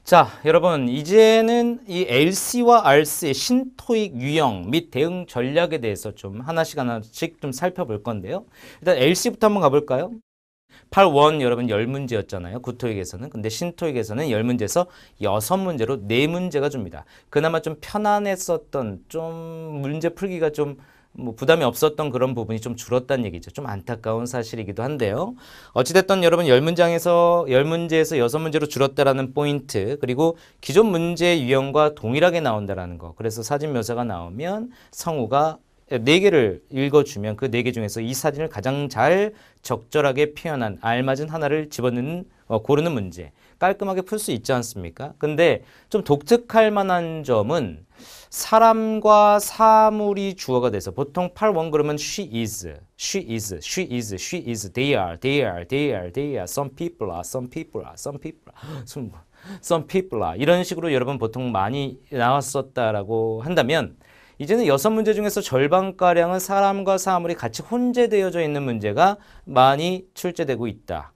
자, 여러분 이제는 이 LC와 RC의 신토익 유형 및 대응 전략에 대해서 좀 하나씩 좀 살펴볼 건데요. 일단 LC부터 한번 가볼까요? 8원 여러분 10문제였잖아요. 구토익에서는. 근데 신토익에서는 10문제에서 6문제로 4문제가 줍니다. 그나마 좀 편안했었던 좀 문제 풀기가 좀 뭐 부담이 없었던 그런 부분이 좀 줄었다는 얘기죠. 좀 안타까운 사실이기도 한데요. 어찌됐든 여러분 10문제에서 6문제로 줄었다라는 포인트, 그리고 기존 문제 유형과 동일하게 나온다라는 거. 그래서 사진 묘사가 나오면 성우가 4개를 읽어주면 그 4개 중에서 이 사진을 가장 잘 적절하게 표현한 알맞은 하나를 집어넣는 고르는 문제. 깔끔하게 풀 수 있지 않습니까? 근데 좀 독특할 만한 점은 사람과 사물이 주어가 돼서 보통 8원 그러면 she is, she is, she is, she is, they are, they are, they are, they are, some people are, some people are, some people are, some people are 이런 식으로 여러분 보통 많이 나왔었다라고 한다면 이제는 6문제 중에서 절반가량은 사람과 사물이 같이 혼재되어져 있는 문제가 많이 출제되고 있다.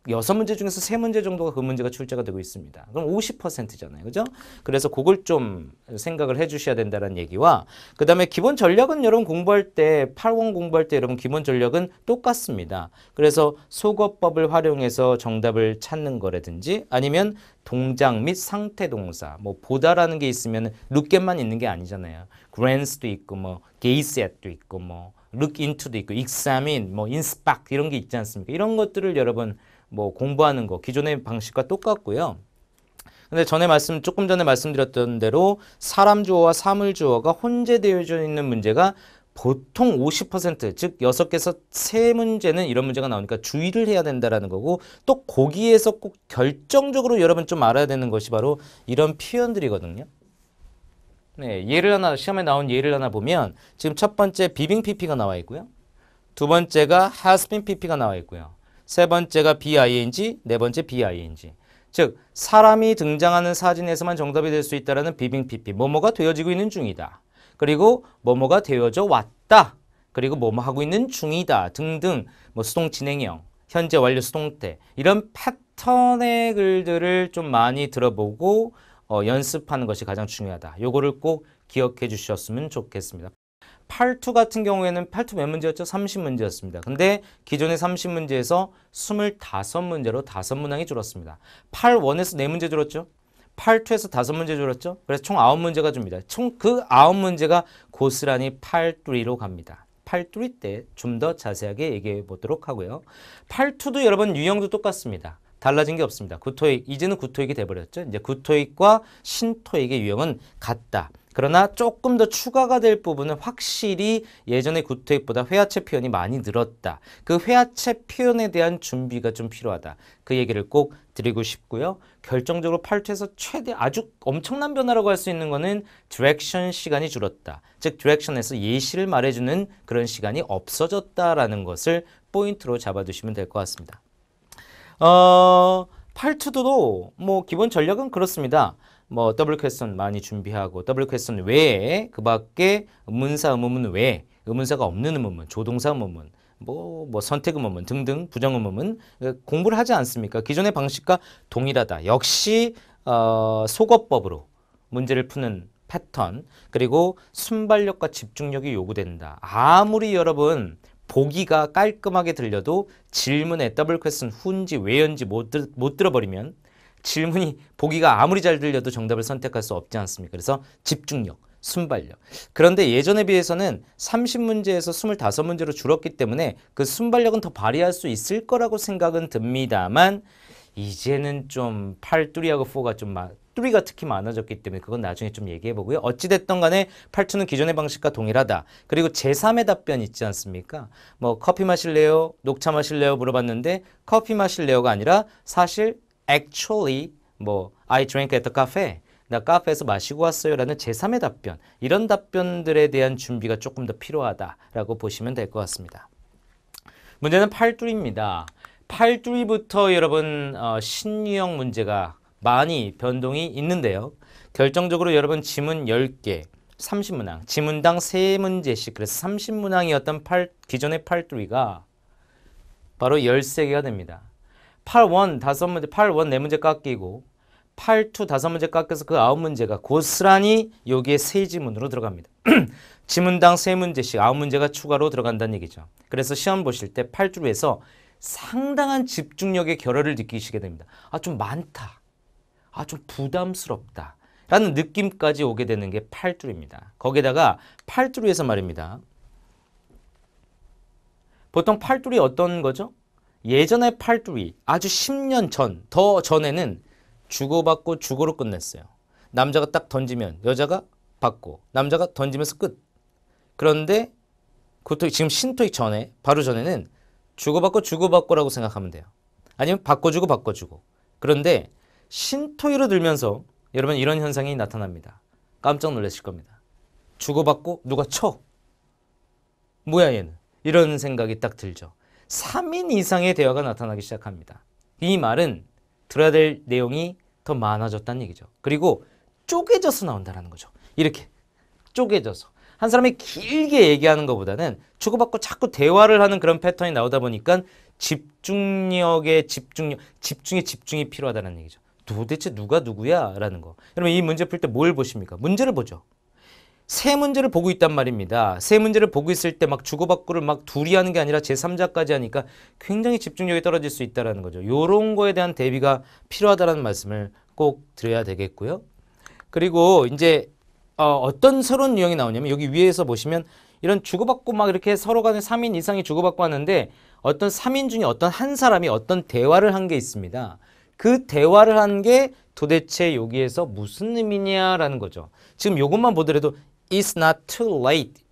6문제 중에서 3문제 정도가 그 문제가 출제가 되고 있습니다. 그럼 50%잖아요. 그죠? 그래서 그걸 좀 생각을 해 주셔야 된다는 얘기와 그 다음에 기본 전략은 여러분 공부할 때 8원 공부할 때 여러분 기본 전략은 똑같습니다. 그래서 속어법을 활용해서 정답을 찾는 거라든지 아니면 동작 및 상태 동사 뭐 보다라는 게 있으면 lookat만 있는 게 아니잖아요. glance도 있고 뭐 gaze at도 있고 뭐 look into도 있고 examine 뭐 inspect 이런 게 있지 않습니까? 이런 것들을 여러분 뭐 공부하는 거 기존의 방식과 똑같고요. 근데 조금 전에 말씀드렸던 대로 사람 주어와 사물 주어가 혼재되어져 있는 문제가 보통 50%, 즉 6개에서 3문제는 이런 문제가 나오니까 주의를 해야 된다라는 거고 또 거기에서 꼭 결정적으로 여러분 좀 알아야 되는 것이 바로 이런 표현들이거든요. 네, 시험에 나온 예를 하나 보면 지금 첫 번째 비빙 PP가 나와 있고요. 두 번째가 has been PP가 나와 있고요. 세 번째가 BING, 네 번째 BING. 즉 사람이 등장하는 사진에서만 정답이 될 수 있다는 비빙 PP. 뭐뭐가 되어지고 있는 중이다. 그리고 뭐뭐가 되어져 왔다. 그리고 뭐뭐 하고 있는 중이다. 등등 뭐 수동 진행형, 현재 완료 수동태 이런 패턴의 글들을 좀 많이 들어보고 연습하는 것이 가장 중요하다. 요거를 꼭 기억해 주셨으면 좋겠습니다. 8투 같은 경우에는 8투 몇 문제였죠? 30문제였습니다. 근데 기존의 30문제에서 25문제로 5문항이 줄었습니다. 8원에서 4문제 줄었죠? 8투에서 5문제 줄었죠? 그래서 총 9문제가 줍니다. 총 그 9문제가 고스란히 8-3로 갑니다. 8-3 때 좀 더 자세하게 얘기해 보도록 하고요. 8-2도 여러분 유형도 똑같습니다. 달라진 게 없습니다. 구토익, 이제는 구토익이 돼버렸죠. 이제 구토익과 신토익의 유형은 같다. 그러나 조금 더 추가가 될 부분은 확실히 예전의 구토익보다 회화체 표현이 많이 늘었다. 그 회화체 표현에 대한 준비가 좀 필요하다. 그 얘기를 꼭 드리고 싶고요. 결정적으로 8투에서 최대 아주 엄청난 변화라고 할 수 있는 거는 디렉션 시간이 줄었다. 즉 디렉션에서 예시를 말해주는 그런 시간이 없어졌다라는 것을 포인트로 잡아두시면 될 것 같습니다. 8투도 뭐 기본 전략은 그렇습니다. 뭐 더블 퀘스천 많이 준비하고 더블 퀘스천 외에 그 밖에 의문사 의문문 외에 의문사가 없는 의문문, 조동사 의문문, 뭐 선택 의문문 등등 부정 의문문 공부를 하지 않습니까? 기존의 방식과 동일하다. 역시 속어법으로 문제를 푸는 패턴 그리고 순발력과 집중력이 요구된다. 아무리 여러분 보기가 깔끔하게 들려도 질문에 더블 퀘스천 후인지 왜인지 못 들어버리면 질문이 보기가 아무리 잘 들려도 정답을 선택할 수 없지 않습니까? 그래서 집중력, 순발력. 그런데 예전에 비해서는 30문제에서 25문제로 줄었기 때문에 그 순발력은 더 발휘할 수 있을 거라고 생각은 듭니다만 이제는 좀 8-3하고 4가 좀 3가 특히 많아졌기 때문에 그건 나중에 좀 얘기해 보고요. 어찌됐든 간에 8-2는 기존의 방식과 동일하다. 그리고 제3의 답변 있지 않습니까? 뭐 커피 마실래요? 녹차 마실래요? 물어봤는데 커피 마실래요가 아니라 사실 actually 뭐 I drank at the cafe. 나 카페에서 마시고 왔어요 라는 제3의 답변. 이런 답변들에 대한 준비가 조금 더 필요하다라고 보시면 될 것 같습니다. 문제는 8-2입니다. 8-2부터 여러분 신유형 문제가 많이 변동이 있는데요. 결정적으로 여러분 지문 10개, 30문항, 지문당 3문제씩 그래서 30문항이었던 기존의 8-2가 바로 13개가 됩니다. 8-1 5문제, 8-1 4문제 깎이고 8to 5문제 깎여서 그 9문제가 고스란히 여기에 세 지문으로 들어갑니다. 지문당 3문제씩 9문제가 추가로 들어간다는 얘기죠. 그래서 시험 보실 때 8주에서 상당한 집중력의 결여를 느끼시게 됩니다. 아, 좀 많다. 아, 좀 부담스럽다. 라는 느낌까지 오게 되는 게 8줄입니다. 거기다가 8줄에서 말입니다. 보통 8줄이 어떤 거죠? 예전에 8줄이 아주 10년 전, 더 전에는 주고받고 주고로 끝냈어요. 남자가 딱 던지면 여자가 받고 남자가 던지면서 끝. 그런데 지금 신토익 전에 바로 전에는 주고받고 주고받고라고 생각하면 돼요. 아니면 바꿔주고 바꿔주고. 그런데 신토익으로 들면서 여러분 이런 현상이 나타납니다. 깜짝 놀라실 겁니다. 주고받고 누가 쳐. 뭐야 얘는. 이런 생각이 딱 들죠. 3인 이상의 대화가 나타나기 시작합니다. 이 말은 들어야 될 내용이 더 많아졌다는 얘기죠. 그리고 쪼개져서 나온다는 거죠. 이렇게 쪼개져서. 한 사람이 길게 얘기하는 것보다는 주고받고 자꾸 대화를 하는 그런 패턴이 나오다 보니까 집중이 필요하다는 얘기죠. 도대체 누가 누구야? 라는 거. 여러분 이 문제 풀 때 뭘 보십니까? 문제를 보죠. 세 문제를 보고 있단 말입니다. 세 문제를 보고 있을 때 막 주고받고를 막 둘이 하는 게 아니라 제3자까지 하니까 굉장히 집중력이 떨어질 수 있다는 거죠. 이런 거에 대한 대비가 필요하다는 말씀을 꼭 드려야 되겠고요. 그리고 이제 어떤 새로운 유형이 나오냐면 여기 위에서 보시면 이런 주고받고 막 이렇게 서로 간에 3인 이상이 주고받고 하는데 어떤 3인 중에 어떤 한 사람이 어떤 대화를 한 게 있습니다. 그 대화를 한 게 도대체 여기에서 무슨 의미냐라는 거죠. 지금 이것만 보더라도 It's not too late.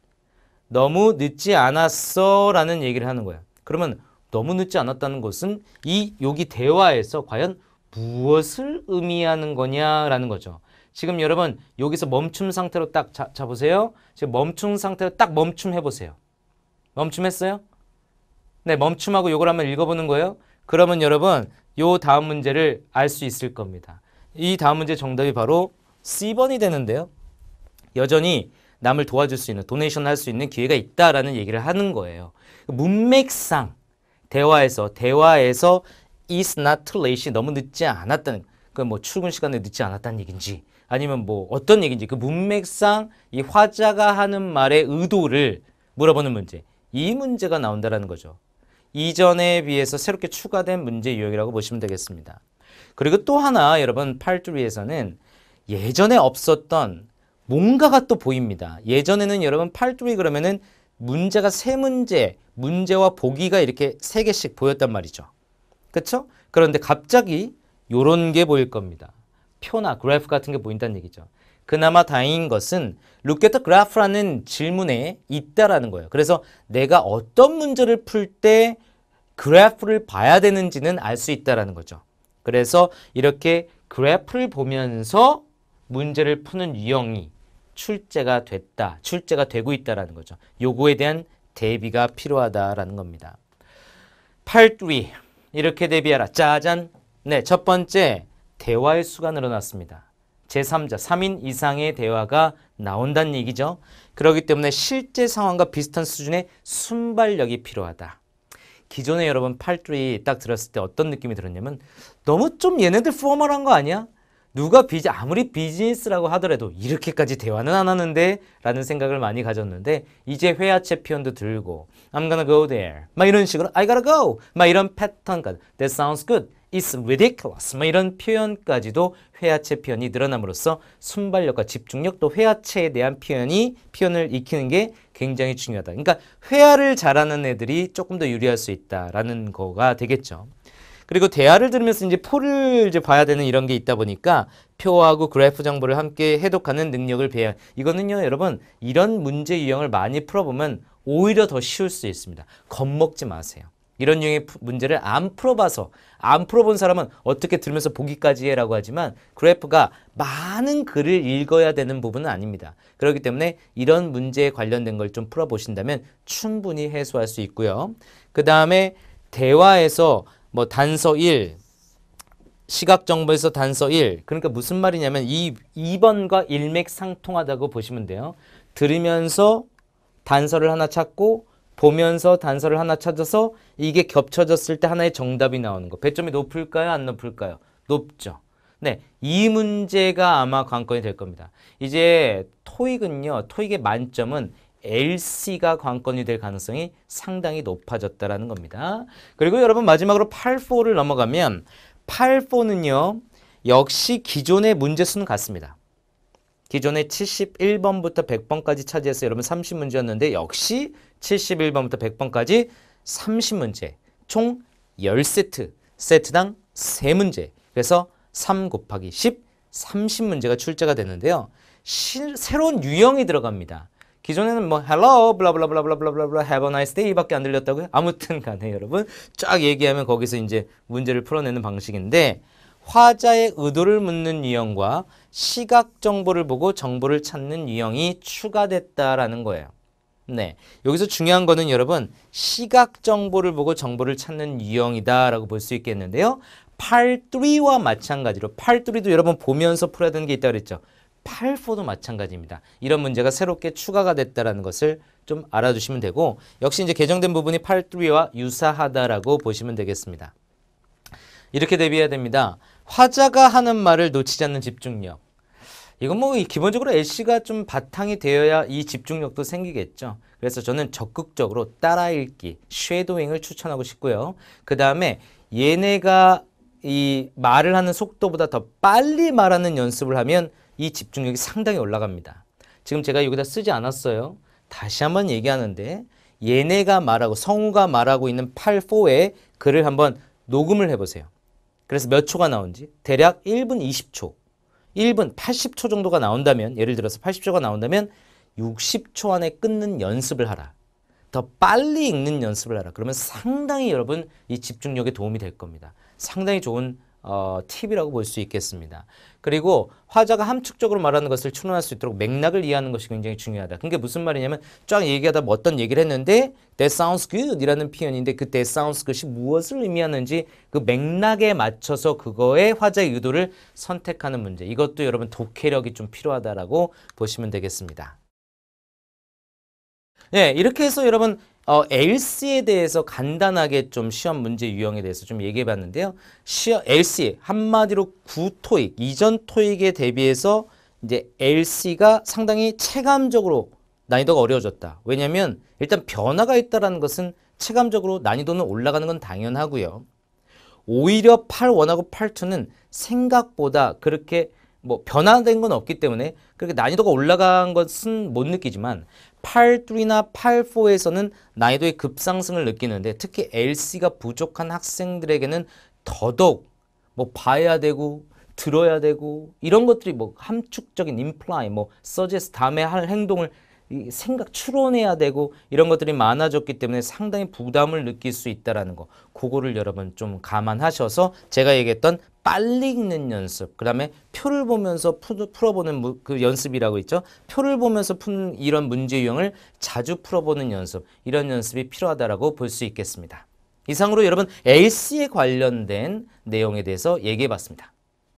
너무 늦지 않았어 라는 얘기를 하는 거야. 그러면 너무 늦지 않았다는 것은 여기 대화에서 과연 무엇을 의미하는 거냐라는 거죠. 지금 여러분 여기서 멈춤 상태로 딱 잡으세요. 지금 멈춤 상태로 딱 멈춤해보세요. 멈춤했어요? 네, 멈춤하고 요걸 한번 읽어보는 거예요. 그러면 여러분 요 다음 문제를 알 수 있을 겁니다. 이 다음 문제 정답이 바로 C번이 되는데요. 여전히 남을 도와줄 수 있는, 도네이션 할 수 있는 기회가 있다라는 얘기를 하는 거예요. 문맥상 대화에서 is not too late이 너무 늦지 않았다는, 그 뭐 출근 시간에 늦지 않았다는 얘기인지 아니면 뭐 어떤 얘기인지 그 문맥상 이 화자가 하는 말의 의도를 물어보는 문제. 이 문제가 나온다라는 거죠. 이전에 비해서 새롭게 추가된 문제 유형이라고 보시면 되겠습니다. 그리고 또 하나 여러분 8주리에서는 예전에 없었던 뭔가가 또 보입니다. 예전에는 여러분 8주리 그러면은 문제가 세 문제, 문제와 보기가 이렇게 세 개씩 보였단 말이죠. 그렇죠? 그런데 갑자기 요런 게 보일 겁니다. 표나 그래프 같은 게 보인다는 얘기죠. 그나마 다행인 것은 Look at the graph라는 질문에 있다라는 거예요. 그래서 내가 어떤 문제를 풀 때 그래프를 봐야 되는지는 알 수 있다라는 거죠. 그래서 이렇게 그래프를 보면서 문제를 푸는 유형이 출제가 됐다, 출제가 되고 있다라는 거죠. 요거에 대한 대비가 필요하다라는 겁니다. 8.3 이렇게 대비하라. 짜잔. 네, 첫 번째 대화의 수가 늘어났습니다. 제3자, 3인 이상의 대화가 나온다는 얘기죠. 그렇기 때문에 실제 상황과 비슷한 수준의 순발력이 필요하다. 기존에 여러분 8.3 딱 들었을 때 어떤 느낌이 들었냐면 너무 좀 얘네들 포멀한 거 아니야? 누가 아무리 비즈니스라고 하더라도 이렇게까지 대화는 안 하는데 라는 생각을 많이 가졌는데 이제 회화체 표현도 들고 I'm gonna go there 막 이런 식으로 I gotta go 막 이런 패턴까지 That sounds good It's ridiculous 막 이런 표현까지도 회화체 표현이 늘어남으로써 순발력과 집중력 또 회화체에 대한 표현을 익히는 게 굉장히 중요하다. 그러니까 회화를 잘하는 애들이 조금 더 유리할 수 있다라는 거가 되겠죠. 그리고 대화를 들으면서 이제 표를 이제 봐야 되는 이런 게 있다 보니까 표하고 그래프 정보를 함께 해독하는 능력을 이거는요, 여러분, 이런 문제 유형을 많이 풀어보면 오히려 더 쉬울 수 있습니다. 겁먹지 마세요. 이런 유형의 문제를 안 풀어봐서, 안 풀어본 사람은 어떻게 들으면서 보기까지 해라고 하지만 그래프가 많은 글을 읽어야 되는 부분은 아닙니다. 그렇기 때문에 이런 문제에 관련된 걸 좀 풀어보신다면 충분히 해소할 수 있고요. 그 다음에 대화에서 뭐 단서 1, 시각정보에서 단서 1. 그러니까 무슨 말이냐면 이 2번과 일맥상통하다고 보시면 돼요. 들으면서 단서를 하나 찾고 보면서 단서를 하나 찾아서 이게 겹쳐졌을 때 하나의 정답이 나오는 거. 배점이 높을까요? 안 높을까요? 높죠. 네, 이 문제가 아마 관건이 될 겁니다. 이제 토익은요, 토익의 만점은 LC가 관건이 될 가능성이 상당히 높아졌다라는 겁니다. 그리고 여러분 마지막으로 8-4를 넘어가면 8-4는요, 역시 기존의 문제수는 같습니다. 기존에 71번부터 100번까지 차지해서 여러분 30문제였는데 역시 71번부터 100번까지 30문제, 총 10세트, 세트당 3문제. 그래서 3 곱하기 10, 30문제가 출제가 되는데요. 새로운 유형이 들어갑니다. 기존에는 뭐 hello, 블라블라블라블라블라, have a nice day 밖에 안 들렸다고요? 아무튼 간에 여러분 쫙 얘기하면 거기서 이제 문제를 풀어내는 방식인데 화자의 의도를 묻는 유형과 시각 정보를 보고 정보를 찾는 유형이 추가됐다라는 거예요. 네, 여기서 중요한 거는 여러분 시각 정보를 보고 정보를 찾는 유형이다라고 볼 수 있겠는데요. 8-3와 마찬가지로 8-3도 여러분 보면서 풀어야 되는 게 있다고 그랬죠. 8-4도 마찬가지입니다. 이런 문제가 새롭게 추가가 됐다는 것을 좀 알아두시면 되고 역시 이제 개정된 부분이 8-3와 유사하다라고 보시면 되겠습니다. 이렇게 대비해야 됩니다. 화자가 하는 말을 놓치지 않는 집중력. 이건 뭐 기본적으로 LC가 좀 바탕이 되어야 이 집중력도 생기겠죠. 그래서 저는 적극적으로 따라 읽기, 쉐도잉을 추천하고 싶고요. 그 다음에 얘네가 이 말을 하는 속도보다 더 빨리 말하는 연습을 하면 이 집중력이 상당히 올라갑니다. 지금 제가 여기다 쓰지 않았어요. 다시 한번 얘기하는데 얘네가 말하고 성우가 말하고 있는 8-4의 글을 한번 녹음을 해보세요. 그래서 몇 초가 나온지 대략 1분 20초, 1분 80초 정도가 나온다면 예를 들어서 80초가 나온다면 60초 안에 끊는 연습을 하라. 더 빨리 읽는 연습을 하라. 그러면 상당히 여러분 이 집중력에 도움이 될 겁니다. 상당히 좋은 팁이라고 볼 수 있겠습니다. 그리고 화자가 함축적으로 말하는 것을 추론할 수 있도록 맥락을 이해하는 것이 굉장히 중요하다. 그게 무슨 말이냐면 쫙 얘기하다 뭐 어떤 얘기를 했는데 That sounds good 이라는 표현인데 그 That sounds good이 무엇을 의미하는지 그 맥락에 맞춰서 그거의 화자의 의도를 선택하는 문제. 이것도 여러분 독해력이 좀 필요하다라고 보시면 되겠습니다. 네, 이렇게 해서 여러분 LC에 대해서 간단하게 좀 시험 문제 유형에 대해서 좀 얘기해 봤는데요. LC 한마디로 구토익, 이전 토익에 대비해서 이제 LC가 상당히 체감적으로 난이도가 어려워졌다. 왜냐하면 일단 변화가 있다라는 것은 체감적으로 난이도는 올라가는 건 당연하고요. 오히려 8-1하고 8-2는 생각보다 그렇게 뭐 변화된 건 없기 때문에 그렇게 난이도가 올라간 것은 못 느끼지만 8-3나 8-4에서는 난이도의 급상승을 느끼는데 특히 LC가 부족한 학생들에게는 더더욱 뭐 봐야 되고 들어야 되고 이런 것들이 뭐 함축적인 imply, 뭐 suggest 다음에 할 행동을 추론해야 되고 이런 것들이 많아졌기 때문에 상당히 부담을 느낄 수 있다는 거. 그거를 여러분 좀 감안하셔서 제가 얘기했던 빨리 읽는 연습, 그 다음에 표를 보면서 풀어보는 그 연습이라고 있죠. 표를 보면서 푸는 이런 문제 유형을 자주 풀어보는 연습, 이런 연습이 필요하다고 볼 수 있겠습니다. 이상으로 여러분 LC에 관련된 내용에 대해서 얘기해 봤습니다.